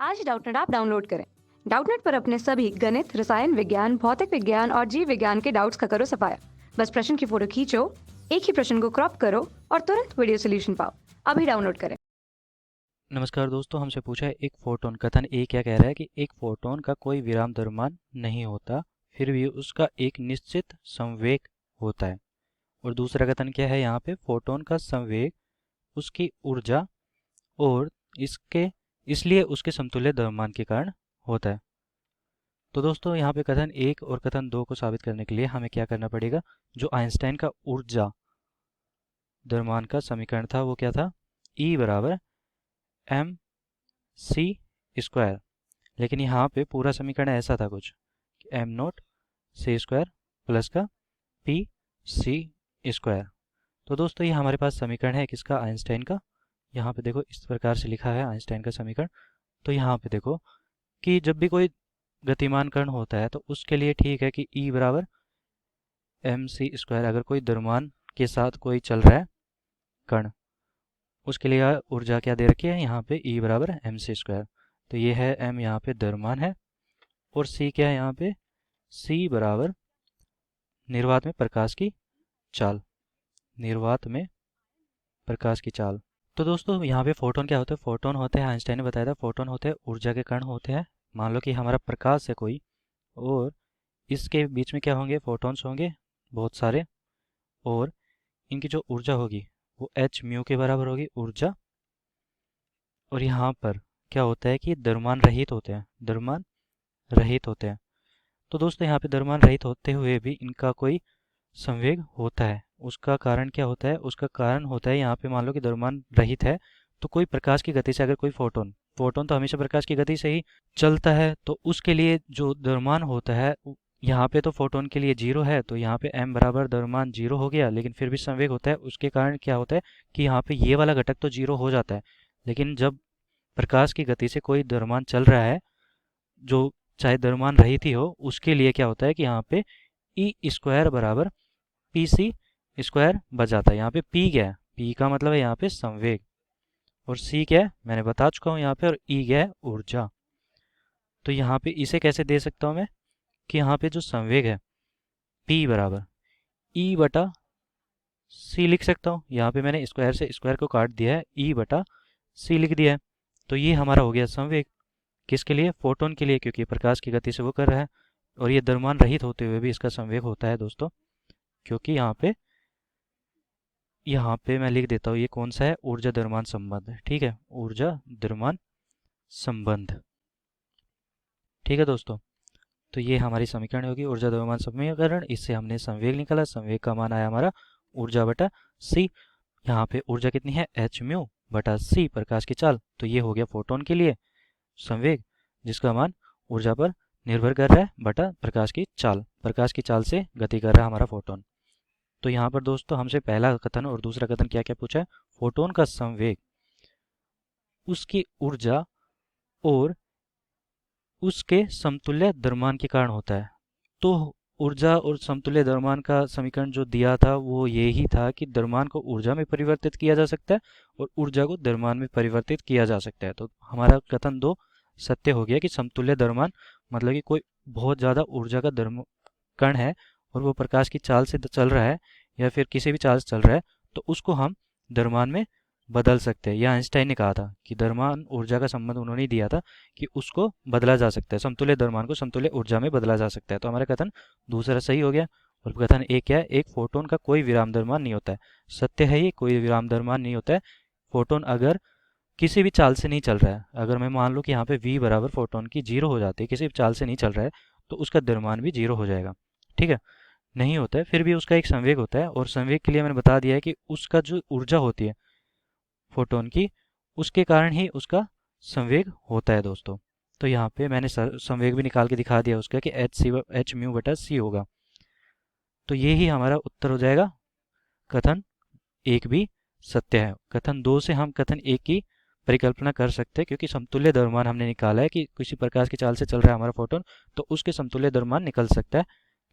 आज Doubtnut app download करें। Doubtnut पर अपने सभी गणित, रसायन विज्ञान, भौतिक विज्ञान और जीव विज्ञान के डाउट्स का करो सफाया। बस प्रश्न की फोटो खींचो, एक ही प्रश्न को क्रॉप करो और तुरंत वीडियो सोल्यूशन पाओ। अभी डाउनलोड करें। नमस्कार दोस्तों, हमसे पूछा है एक फोटोन। कथन ए क्या कह रहा है कि एक फोटोन का कोई विराम द्रव्यमान नहीं होता, फिर भी उसका एक निश्चित संवेग होता है। और दूसरा कथन क्या है यहाँ पे, फोटोन का संवेग उसकी ऊर्जा और इसके इसलिए उसके समतुल्य द्रव्यमान के कारण होता है। तो दोस्तों यहाँ पे कथन एक और कथन दो को साबित करने के लिए हमें क्या करना पड़ेगा। जो आइंस्टाइन का ऊर्जा द्रव्यमान का समीकरण था वो क्या था, E बराबर एम सी स्क्वायर। लेकिन यहाँ पे पूरा समीकरण ऐसा था कुछ, एम नोट सी स्क्वायर प्लस का पी सी स्क्वायर। तो दोस्तों ये हमारे पास समीकरण है किसका, आइंस्टाइन का। यहाँ पे देखो इस प्रकार से लिखा है आइंस्टाइन का समीकरण। तो यहाँ पे देखो कि जब भी कोई गतिमान कण होता है तो उसके लिए ठीक है कि E बराबर एम सी स्क्वायर। अगर कोई द्रव्यमान के साथ कोई चल रहा है कण, उसके लिए ऊर्जा क्या दे रखी है यहाँ पे, E बराबर एम सी स्क्वायर। तो ये है m यहाँ पे द्रव्यमान है और c क्या है यहाँ पे, c बराबर निर्वात में प्रकाश की चाल। निर्वात में प्रकाश की चाल। तो दोस्तों यहाँ पे फोटोन क्या होता है, फोटोन होते हैं, आइंस्टाइन ने बताया था फोटोन होते हैं ऊर्जा के कण होते हैं। मान लो कि हमारा प्रकाश है कोई और इसके बीच में क्या होंगे, फोटोन्स होंगे बहुत सारे, और इनकी जो ऊर्जा होगी वो h म्यू के बराबर होगी ऊर्जा। और यहाँ पर क्या होता है कि द्रव्यमान रहित होते हैं, द्रव्यमान रहित होते हैं। तो दोस्तों यहाँ पे द्रव्यमान रहित होते हुए भी इनका कोई संवेग होता है। उसका कारण क्या होता है, उसका कारण होता है यहाँ पे मान लो कि द्रव्यमान रहित है तो कोई प्रकाश की गति से अगर कोई फोटोन, फोटोन तो हमेशा प्रकाश की गति से ही चलता है, तो उसके लिए जो द्रव्यमान होता है यहाँ पे तो फोटोन के लिए जीरो है, तो यहाँ पे m बराबर द्रव्यमान जीरो हो गया, लेकिन फिर भी संवेग होता है। उसके कारण क्या होता है कि यहाँ पे ये वाला घटक तो जीरो हो जाता है, लेकिन जब प्रकाश की गति से कोई द्रव्यमान चल रहा है जो चाहे द्रव्यमान रहित ही हो, उसके लिए क्या होता है कि यहाँ पे ई स्क्वायर बराबर पी सी स्क्वायर बच जाता है। यहाँ पे पी क्या है, पी का मतलब है यहाँ पे संवेग, और सी क्या है मैंने बता चुका हूँ यहाँ पे, और ई क्या है ऊर्जा। तो यहाँ पे इसे कैसे दे सकता हूँ मैं कि यहाँ पे जो संवेग है पी बराबर ई बटा सी लिख सकता हूँ। यहाँ पे मैंने स्क्वायर से स्क्वायर को काट दिया है, ई बटा सी लिख दिया है। तो ये हमारा हो गया संवेग, किसके लिए, फोटोन के लिए, क्योंकि प्रकाश की गति से वो कर रहा है। और ये द्रव्यमान रहित होते हुए भी इसका संवेग होता है दोस्तों, क्योंकि यहाँ पे मैं लिख देता हूँ ये कौन सा है, ऊर्जा द्रव्यमान संबंध। ठीक है, ऊर्जा द्रव्यमान संबंध। ठीक है दोस्तों, तो ये हमारी समीकरण होगी ऊर्जा द्रव्यमान समीकरण। इससे हमने संवेग निकाला, संवेग का मान आया हमारा ऊर्जा बटा सी। यहाँ पे ऊर्जा कितनी है, एच म्यू बटा सी प्रकाश की चाल। तो ये हो गया फोटोन के लिए संवेग, जिसका मान ऊर्जा पर निर्भर कर रहा है बटा प्रकाश की चाल। प्रकाश की चाल से गति कर रहा है हमारा फोटोन। तो यहाँ पर दोस्तों हमसे पहला कथन और दूसरा कथन क्या क्या पूछा है, फोटोन का संवेग उसकी ऊर्जा और उसके समतुल्य द्रव्यमान के कारण होता है। तो ऊर्जा और समतुल्य द्रव्यमान का समीकरण जो दिया था वो ये ही था कि द्रव्यमान को ऊर्जा में परिवर्तित किया जा सकता है और ऊर्जा को द्रव्यमान में परिवर्तित किया जा सकता है। तो हमारा कथन दो सत्य हो गया कि समतुल्य द्रव्यमान मतलब कि कोई बहुत ज़्यादा ऊर्जा का कण है और वो प्रकाश की चाल से चल रहा है या फिर किसी भी चाल से चल रहा है, तो उसको हम द्रव्यमान में बदल सकते हैं। यह आइंस्टाइन ने कहा था कि द्रव्यमान ऊर्जा का संबंध उन्होंने दिया था कि उसको बदला जा सकता है, समतुल्य द्रव्यमान को समतुल्य ऊर्जा में बदला जा सकता है। तो हमारा कथन दूसरा सही हो गया। और कथन एक क्या है, एक फोटोन का कोई विराम द्रव्यमान नहीं होता है। सत्य है ये, कोई विराम द्रव्यमान नहीं होता है। फोटोन अगर किसी भी चाल से नहीं चल रहा है, अगर मैं मान लूँ कि यहाँ पे v बराबर फोटोन की जीरो हो जाती है, किसी भी चाल से नहीं चल रहा है, तो उसका द्रव्यमान भी जीरो हो जाएगा। ठीक है, नहीं होता है, फिर भी उसका एक संवेग होता है। और संवेग के लिए मैंने बता दिया है कि उसका जो ऊर्जा होती है फोटोन की, उसके कारण ही उसका संवेग होता है दोस्तों। तो यहाँ पे मैंने संवेग भी निकाल के दिखा दिया उसका कि एच म्यू बटा सी होगा। तो ये ही हमारा उत्तर हो जाएगा। कथन एक भी सत्य है। कथन दो से हम कथन एक की परिकल्पना कर सकते हैं, क्योंकि समतुल्य द्रव्यमान हमने निकाला है कि किसी प्रकाश की चाल से चल रहा है हमारा फोटोन, तो उसके समतुल्य द्रव्यमान निकल सकता है,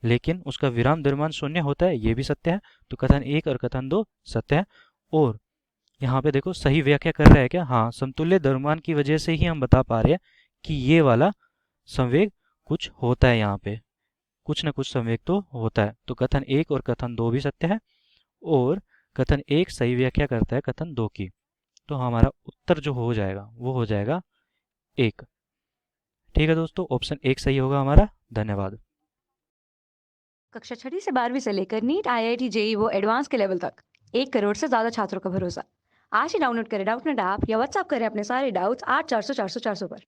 लेकिन उसका विराम द्रव्यमान शून्य होता है, ये भी सत्य है। तो कथन एक और कथन दो सत्य है। और यहाँ पे देखो सही व्याख्या कर रहा है क्या, हाँ, समतुल्य द्रव्यमान की वजह से ही हम बता पा रहे हैं कि ये वाला संवेग कुछ होता है, यहाँ पे कुछ न कुछ संवेग तो होता है। तो कथन 1 और कथन 2 भी सत्य है और कथन 1 सही व्याख्या करता है कथन 2 की। तो हमारा उत्तर जो हो जाएगा वो हो जाएगा 1। ठीक है दोस्तों, ऑप्शन 1 सही होगा हमारा। धन्यवाद। कक्षा 6ठी से 12वीं से लेकर नीट, IIT, जेई वो एडवांस के लेवल तक 1 करोड़ से ज्यादा छात्रों का भरोसा। आज ही डाउनलोड करें डाउटनेट ऐप या व्हाट्सएप करें अपने सारे डाउट्स 8400 400 400 पर।